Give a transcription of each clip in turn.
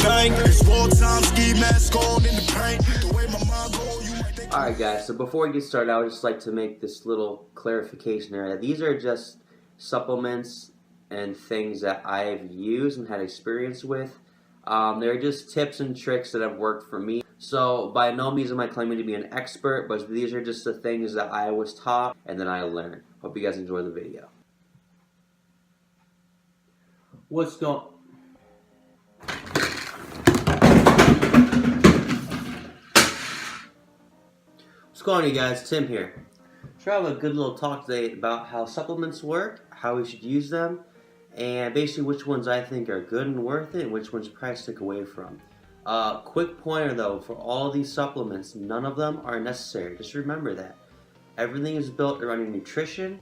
bang. It's wartime, ski mask on in the paint. The way my mind go, you might think. Alright guys, so before we get started, I would just like to make this little clarification area. These are just supplements and things that I've used and had experience with. They're just tips and tricks that have worked for me. So by no means am I claiming to be an expert, but these are just the things that I was taught and that I learned. Hope you guys enjoy the video. What's going on, you guys? Tim here. So I have a good little talk today about how supplements work, how we should use them, and basically which ones I think are good and worth it and which ones probably stick away from. Quick pointer though, for all these supplements, none of them are necessary. Just remember that. Everything is built around your nutrition.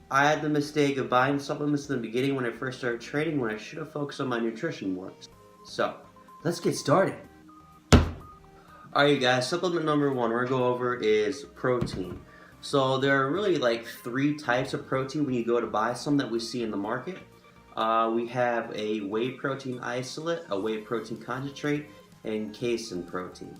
I had the mistake of buying supplements in the beginning when I first started training when I should have focused on my nutrition more. So, let's get started. Alright you guys, supplement number one we're going to go over is protein. So there are really like three types of protein when you go to buy some that we see in the market. We have a whey protein isolate, a whey protein concentrate, and casein protein.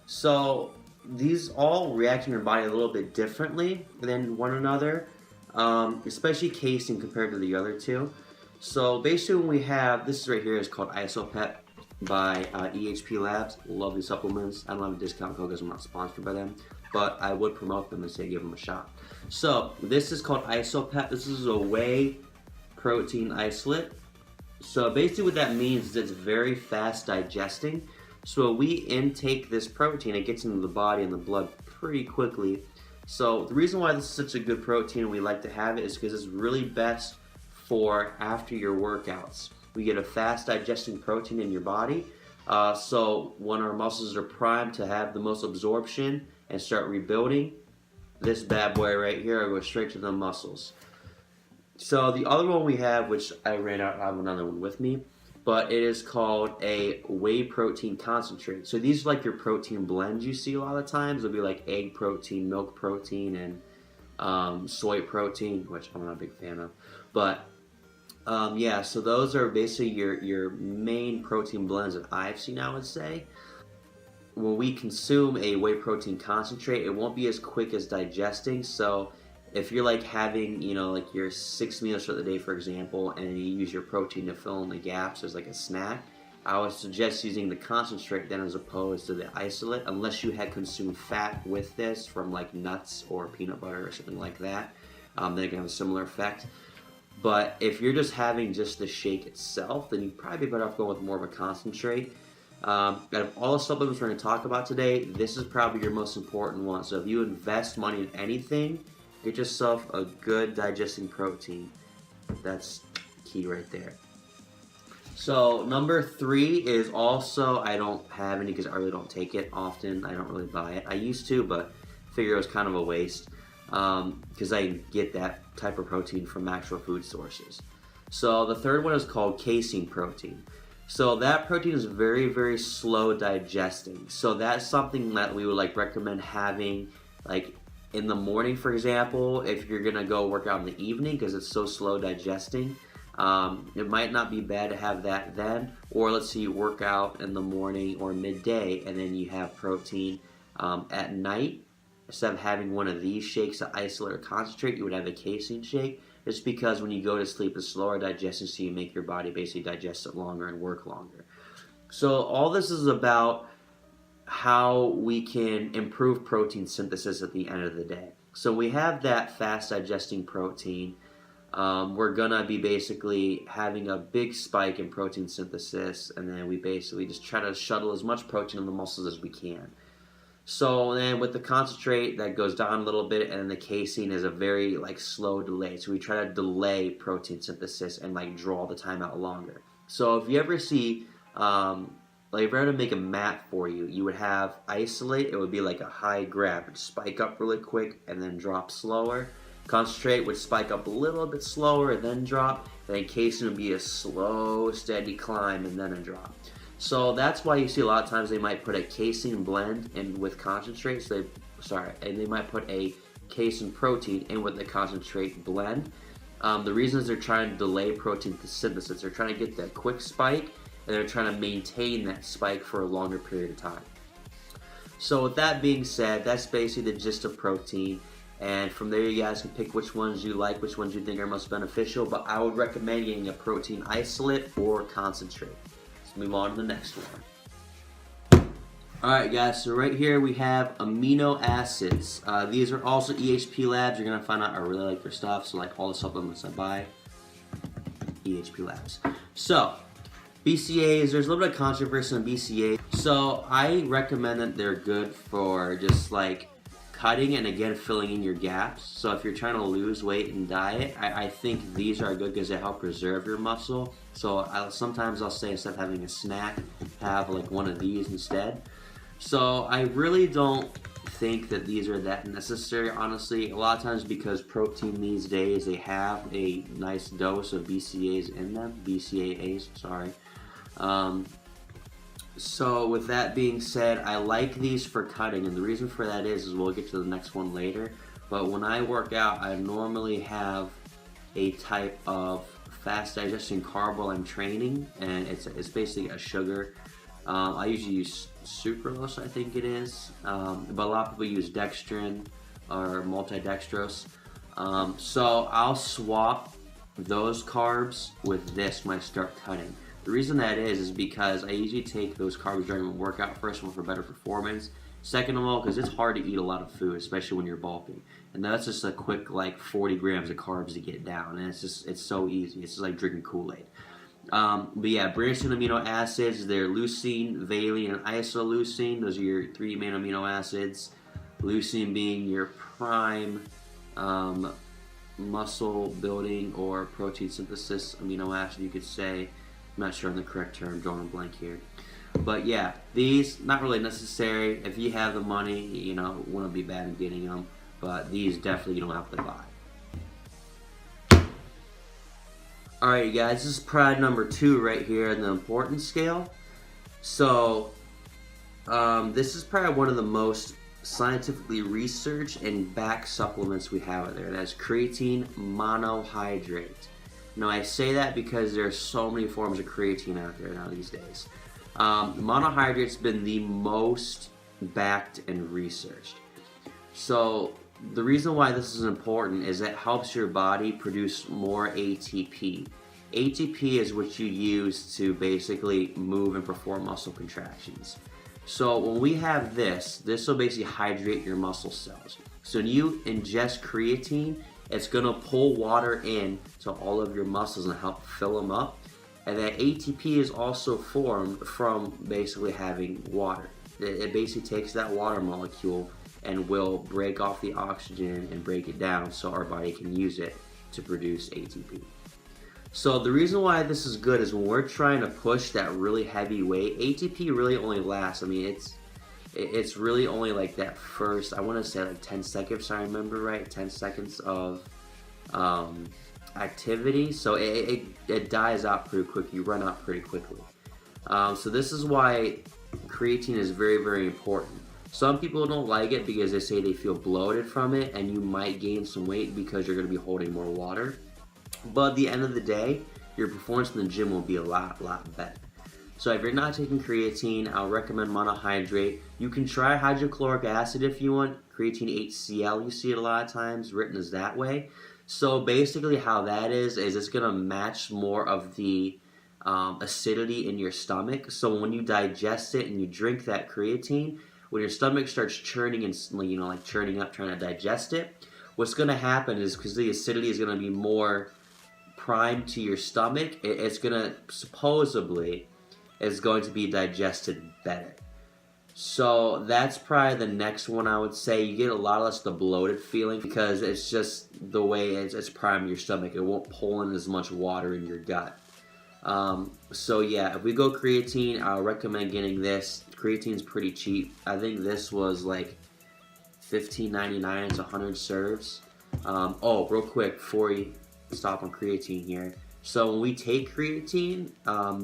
So these all react in your body a little bit differently than one another, especially casein compared to the other two. So basically when we have, this right here is called Isopep by EHP Labs. Lovely supplements. I don't have a discount code because I'm not sponsored by them, but I would promote them and say give them a shot. So this is called Isopep. This is a whey protein isolate. So basically what that means is it's very fast digesting. So when we intake this protein, it gets into the body and the blood pretty quickly. So the reason why this is such a good protein and we like to have it is because it's really best for after your workouts. We get a fast digesting protein in your body. So when our muscles are primed to have the most absorption and start rebuilding, this bad boy right here will go straight to the muscles. So the other one we have, which I ran out, I have another one with me, but it is called a whey protein concentrate. So these are like your protein blends you see a lot of times. It'll be like egg protein, milk protein, and soy protein, which I'm not a big fan of. But yeah, so those are basically your main protein blends that I've seen, I would say. When we consume a whey protein concentrate, it won't be as quick as digesting. So if you're like having, you know, like your 6 meals for the day, for example, and you use your protein to fill in the gaps as like a snack, I would suggest using the concentrate then as opposed to the isolate, unless you had consumed fat with this from like nuts or peanut butter or something like that. Then it can have a similar effect. But if you're just having just the shake itself, then you'd probably be better off going with more of a concentrate. Out of all the supplements we're going to talk about today, this is probably your most important one. So if you invest money in anything, get yourself a good digesting protein. That's key right there. So number three is also, I don't have any because I really don't take it often. I don't really buy it. I used to, but figure it was kind of a waste because I get that type of protein from actual food sources. So the third one is called casein protein. So that protein is very, very slow digesting. So that's something that we would like recommend having like in the morning, for example, if you're gonna go work out in the evening because it's so slow digesting. It might not be bad to have that then, or let's say you work out in the morning or midday and then you have protein at night. Instead of having one of these shakes to isolate or concentrate, you would have a casein shake. It's because when you go to sleep, it's slower digestion, so you make your body basically digest it longer and work longer. So all this is about how we can improve protein synthesis at the end of the day. So we have that fast digesting protein. We're gonna be basically having a big spike in protein synthesis, and then we basically just try to shuttle as much protein in the muscles as we can. So then with the concentrate, that goes down a little bit, and then the casein is a very like slow delay. So we try to delay protein synthesis and like draw the time out longer. So if you ever see, like if I were to make a map for you, you would have isolate, it would be like a high grab, it'd spike up really quick and then drop slower. Concentrate would spike up a little bit slower and then drop. And then casein would be a slow, steady climb and then a drop. So that's why you see a lot of times they might put a casein blend in with concentrate. So they might put a casein protein in with the concentrate blend. The reason is they're trying to delay protein synthesis. They're trying to get that quick spike and they're trying to maintain that spike for a longer period of time. So with that being said, that's basically the gist of protein. And from there, you guys can pick which ones you like, which ones you think are most beneficial. But I would recommend getting a protein isolate or concentrate. Let's move on to the next one. Alright guys, so right here we have amino acids. These are also EHP labs. You're going to find out I really like their stuff. So like all the supplements I buy, EHP labs. So, BCAAs, there's a little bit of controversy on BCAAs. So I recommend that they're good for just like cutting and again filling in your gaps. So if you're trying to lose weight and diet, I think these are good because they help preserve your muscle. So sometimes I'll say instead of having a snack, have like one of these instead. So I really don't think that these are that necessary, honestly. A lot of times because protein these days, they have a nice dose of BCAAs in them. BCAAs, sorry. So with that being said, I like these for cutting, and the reason for that is we'll get to the next one later, but when I work out, I normally have a type of fast digestion carb while I'm training, and it's basically a sugar. I usually use sucralose, I think it is, but a lot of people use dextrin or multidextrose. So I'll swap those carbs with this when I start cutting. The reason that is because I usually take those carbs during my workout. First of all, for better performance. Second of all, because it's hard to eat a lot of food, especially when you're bulking. And that's just a quick like 40 grams of carbs to get down, and it's so easy. It's just like drinking Kool-Aid. But yeah, branched chain amino acids, they're leucine, valine, and isoleucine. Those are your three main amino acids. Leucine being your prime muscle building or protein synthesis amino acid, you could say. I'm not sure on the correct term, drawing a blank here. But yeah, these, not really necessary. If you have the money, you know, wouldn't be bad in getting them. But these definitely you don't have to buy. Alright you guys, this is pride number 2 right here in the importance scale. So, this is probably one of the most scientifically researched and backed supplements we have out there. That's creatine monohydrate. Now I say that because there are so many forms of creatine out there now these days. Monohydrate's been the most backed and researched. So the reason why this is important is it helps your body produce more ATP. ATP is what you use to basically move and perform muscle contractions. So when we have this will basically hydrate your muscle cells. So when you ingest creatine, it's going to pull water in to all of your muscles and help fill them up. And that ATP is also formed from basically having water. It basically takes that water molecule and will break off the oxygen and break it down so our body can use it to produce ATP. So the reason why this is good is when we're trying to push that really heavy weight, ATP really only lasts, I mean, it's really only like that first, I want to say like 10 seconds, if I remember right, 10 seconds of activity. So it dies out pretty quick, you run out pretty quickly. So this is why creatine is very, very important. Some people don't like it because they say they feel bloated from it, and you might gain some weight because you're going to be holding more water. But at the end of the day, your performance in the gym will be a lot better. So if you're not taking creatine, I'll recommend monohydrate. You can try hydrochloric acid if you want. Creatine HCl, you see it a lot of times written as that way. So basically how that is it's going to match more of the acidity in your stomach. So when you digest it and you drink that creatine, when your stomach starts churning and, you know, like churning up, trying to digest it, what's going to happen is because the acidity is going to be more primed to your stomach, it's going to supposedly is going to be digested better. So that's probably the next one I would say. You get a lot less the bloated feeling because it's just the way it's primed your stomach. It won't pull in as much water in your gut. So yeah, if we go creatine, I'll recommend getting this. Creatine's pretty cheap. I think this was like $15.99. It's 100 serves. Oh, real quick before we stop on creatine here. So when we take creatine,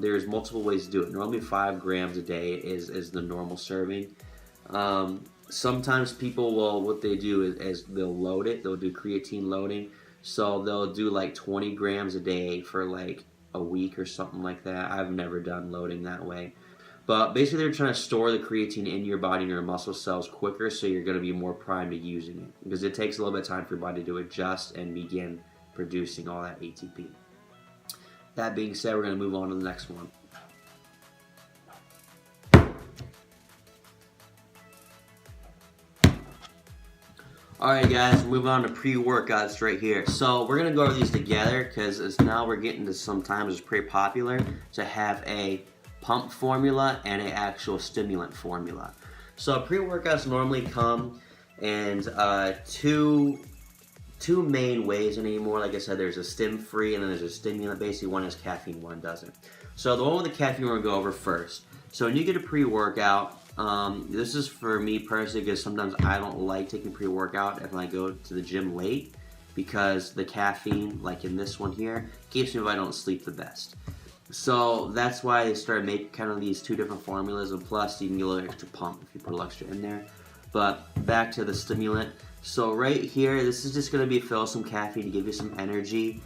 there's multiple ways to do it. Normally 5 grams a day is the normal serving. Sometimes people will, what they do is they'll load it. They'll do creatine loading. So they'll do like 20 grams a day for like a week or something like that. I've never done loading that way. But basically they're trying to store the creatine in your body and your muscle cells quicker, so you're going to be more primed to using it. Because it takes a little bit of time for your body to adjust and begin producing all that ATP. That being said, we're going to move on to the next one. Alright guys, move on to pre-workouts right here. So we're going to go over these together because now we're getting to sometimes it's pretty popular to have a pump formula and an actual stimulant formula. So pre-workouts normally come in two main ways anymore. Like I said, there's a stim-free and then there's a stimulant. Basically, one has caffeine, one doesn't. So the one with the caffeine we're going to go over first. So when you get a pre-workout, this is for me personally because sometimes I don't like taking pre-workout if I go to the gym late because the caffeine, like in this one here, keeps me if I don't sleep the best. So that's why they started making kind of these two different formulas, and plus you can get a little extra pump if you put a little extra in there. But back to the stimulant. So right here, this is just going to be fill some caffeine to give you some energy.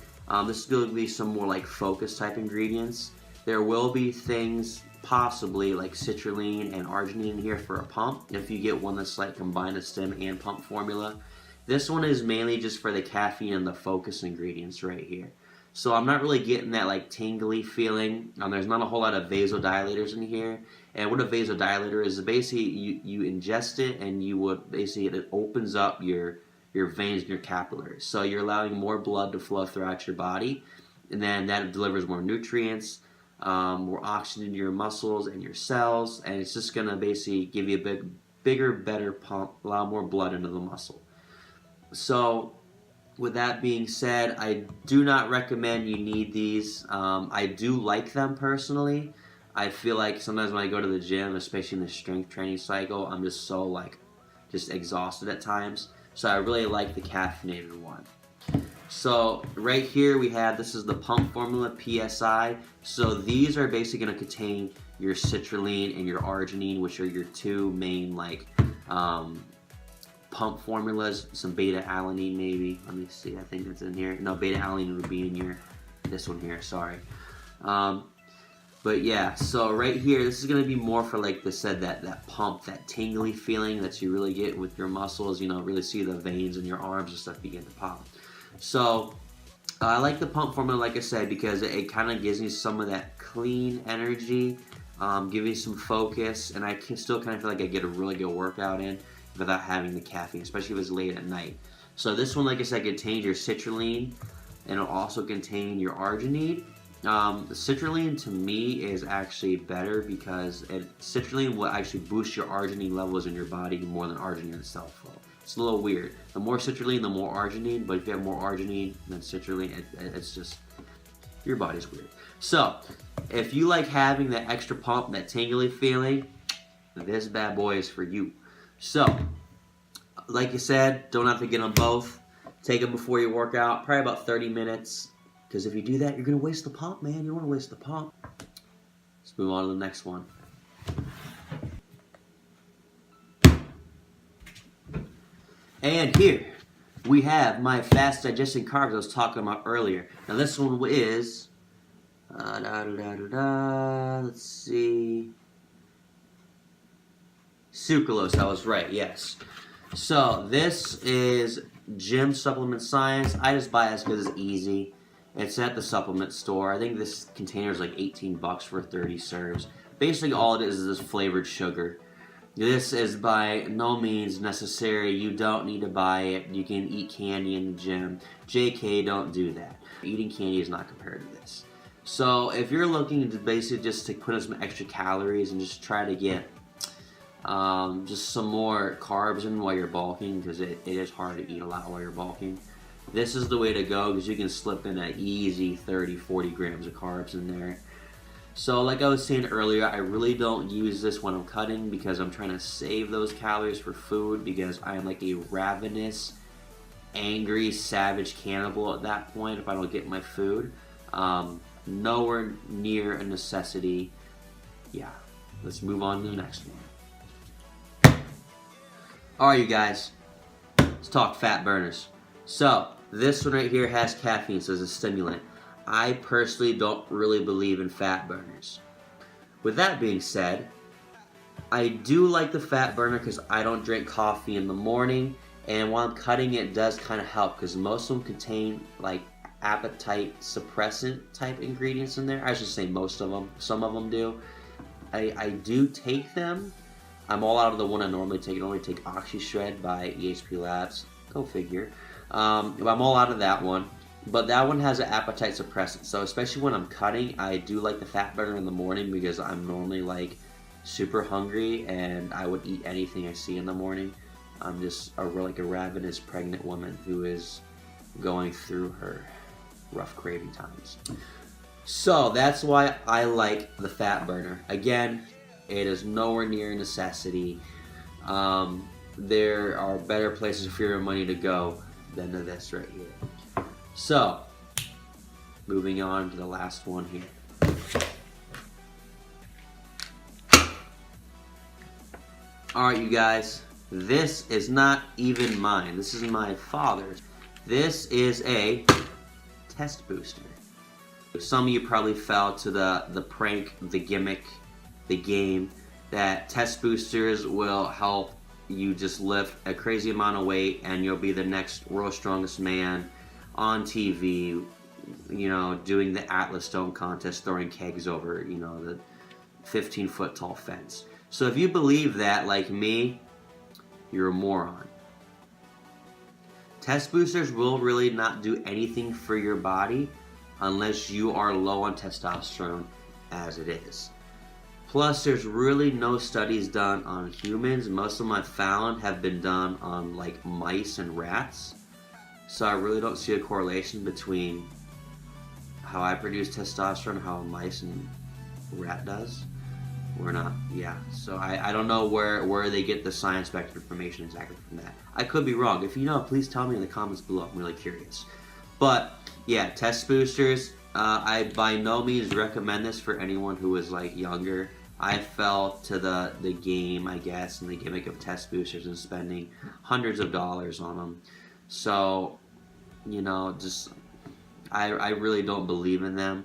This is going to be some more like focus type ingredients. There will be things possibly like citrulline and arginine in here for a pump if you get one that's like combined a stim and pump formula. This one is mainly just for the caffeine and the focus ingredients right here. So I'm not really getting that like tingly feeling. There's not a whole lot of vasodilators in here. And what a vasodilator is basically you ingest it and you would basically it opens up your veins and your capillaries. So you're allowing more blood to flow throughout your body, and then that delivers more nutrients, more oxygen to your muscles and your cells, and it's just gonna basically give you a bigger, better pump, allow more blood into the muscle. So with that being said, I do not recommend you need these. I do like them personally. I feel like sometimes when I go to the gym, especially in the strength training cycle, I'm just so like just exhausted at times. So I really like the caffeinated one. So right here we have, this is the pump formula, PSI. So these are basically going to contain your citrulline and your arginine, which are your two main like pump formulas. Some beta-alanine maybe. Let me see, I think that's in here. No, beta-alanine would be in this one here, sorry. But yeah, so right here, this is going to be more for like that pump, that tingly feeling that you really get with your muscles, you know, really see the veins in your arms and stuff begin to pop. So I like the pump formula, like I said, because it kind of gives me some of that clean energy, give me some focus, and I can still kind of feel like I get a really good workout in without having the caffeine, especially if it's late at night. So this one, like I said, contains your citrulline, and it'll also contain your arginine. The citrulline to me is actually better because citrulline will actually boost your arginine levels in your body more than arginine itself will. It's a little weird. The more citrulline, the more arginine, but if you have more arginine than citrulline, it's just, your body's weird. So, if you like having that extra pump, that tingly feeling, this bad boy is for you. So, like I said, don't have to get them both. Take them before you work out, probably about 30 minutes. Because if you do that, you're going to waste the pump, man. You don't want to waste the pump. Let's move on to the next one. And here we have my fast digesting carbs I was talking about earlier. Now this one is, let's see, sucralose. I was right, yes. So this is Gym Supplement Science. I just buy this because it's easy. It's at the supplement store. I think this container is like 18 bucks for 30 serves. Basically all it is this flavored sugar. This is by no means necessary. You don't need to buy it. You can eat candy in the gym. JK, don't do that. Eating candy is not compared to this. So if you're looking to basically just to put in some extra calories and just try to get just some more carbs in while you're bulking, because it is hard to eat a lot while you're bulking, this is the way to go because you can slip in an easy 30-40 grams of carbs in there. So like I was saying earlier, I really don't use this when I'm cutting because I'm trying to save those calories for food because I am like a ravenous, angry, savage cannibal at that point if I don't get my food. Nowhere near a necessity. Yeah, let's move on to the next one. Alright you guys, let's talk fat burners. So, this one right here has caffeine, so it's a stimulant. I personally don't really believe in fat burners. With that being said, I do like the fat burner because I don't drink coffee in the morning, and while I'm cutting it does kind of help because most of them contain like appetite suppressant type ingredients in there. I should say most of them. Some of them do. I do take them. I'm all out of the one I normally take. I normally take OxyShred by EHP Labs. Go figure. I'm all out of that one. But that one has an appetite suppressant. So especially when I'm cutting, I do like the fat burner in the morning because I'm normally like super hungry and I would eat anything I see in the morning. I'm just like a ravenous pregnant woman who is going through her rough craving times. So that's why I like the fat burner. Again, it is nowhere near a necessity. There are better places for your money to go than to this right here. So, moving on to the last one here. Alright, you guys, this is not even mine. This is my father's. This is a test booster. Some of you probably fell to the prank, the gimmick, the game that test boosters will help you just lift a crazy amount of weight and you'll be the next world's strongest man on TV, you know, doing the Atlas Stone contest, throwing kegs over, you know, the 15-foot tall fence. So if you believe that, like me, you're a moron. Test boosters will really not do anything for your body unless you are low on testosterone as it is. Plus, there's really no studies done on humans. Most of them I've found have been done on like mice and rats. So I really don't see a correlation between how I produce testosterone and how a mice and rat does. Or not, yeah. So I don't know where they get the science-backed information exactly from that. I could be wrong. If you know, please tell me in the comments below. I'm really curious. But yeah, test boosters. I by no means recommend this for anyone who is like younger. I fell to the game, I guess, and the gimmick of test boosters and spending hundreds of dollars on them. So, you know, just I really don't believe in them.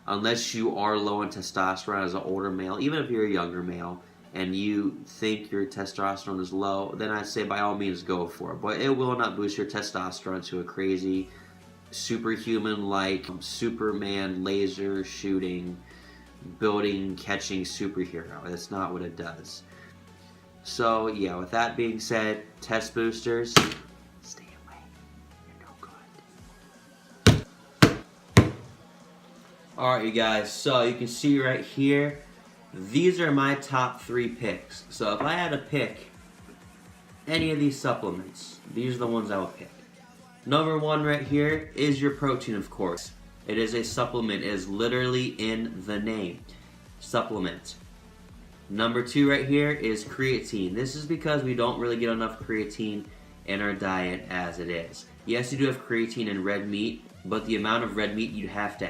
Unless you are low in testosterone as an older male, even if you're a younger male, and you think your testosterone is low, then I say by all means go for it. But it will not boost your testosterone to a crazy, superhuman-like, Superman laser shooting, building, catching superhero. That's not what it does. So yeah, with that being said, test boosters, stay away. You're no good. Alright, you guys, so you can see right here, these are my top 3 picks. So if I had to pick any of these supplements, these are the ones I would pick. Number 1 right here is your protein, of course. It is a supplement. It is literally in the name. Supplement. Number 2 right here is creatine. This is because we don't really get enough creatine in our diet as it is. Yes, you do have creatine in red meat, but the amount of red meat you have to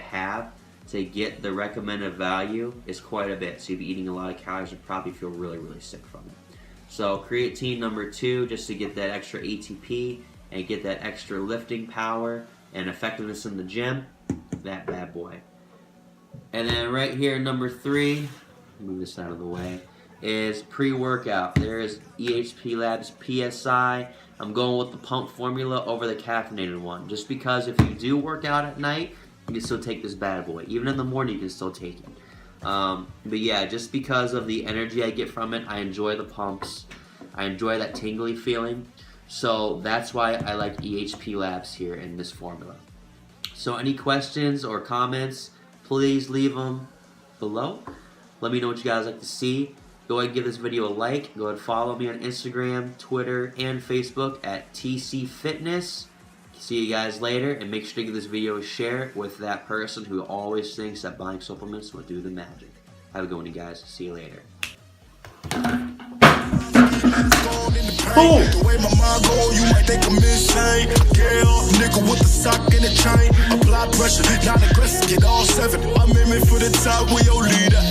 get the recommended value is quite a bit. So you'd be eating a lot of calories and probably feel really, really sick from it. So creatine number 2, just to get that extra ATP and get that extra lifting power and effectiveness in the gym. That bad boy. And then right here, number 3, move this out of the way, is pre-workout. There is EHP Labs PSI. I'm going with the pump formula over the caffeinated one. Just because if you do work out at night, you can still take this bad boy. Even in the morning, you can still take it. But yeah, just because of the energy I get from it, I enjoy the pumps. I enjoy that tingly feeling. So that's why I like EHP Labs here in this formula. So any questions or comments, please leave them below. Let me know what you guys like to see. Go ahead and give this video a like. Go ahead and follow me on Instagram, Twitter, and Facebook at TC Fitness. See you guys later, and make sure to give this video a share with that person who always thinks that buying supplements will do the magic. Have a good one, you guys. See you later. Boom. The way my mind go, you might think I'm insane. Yeah, nigga with the sock and the chain. Apply pressure, not aggressive, get all 7. I'm aiming for the top, we your leader.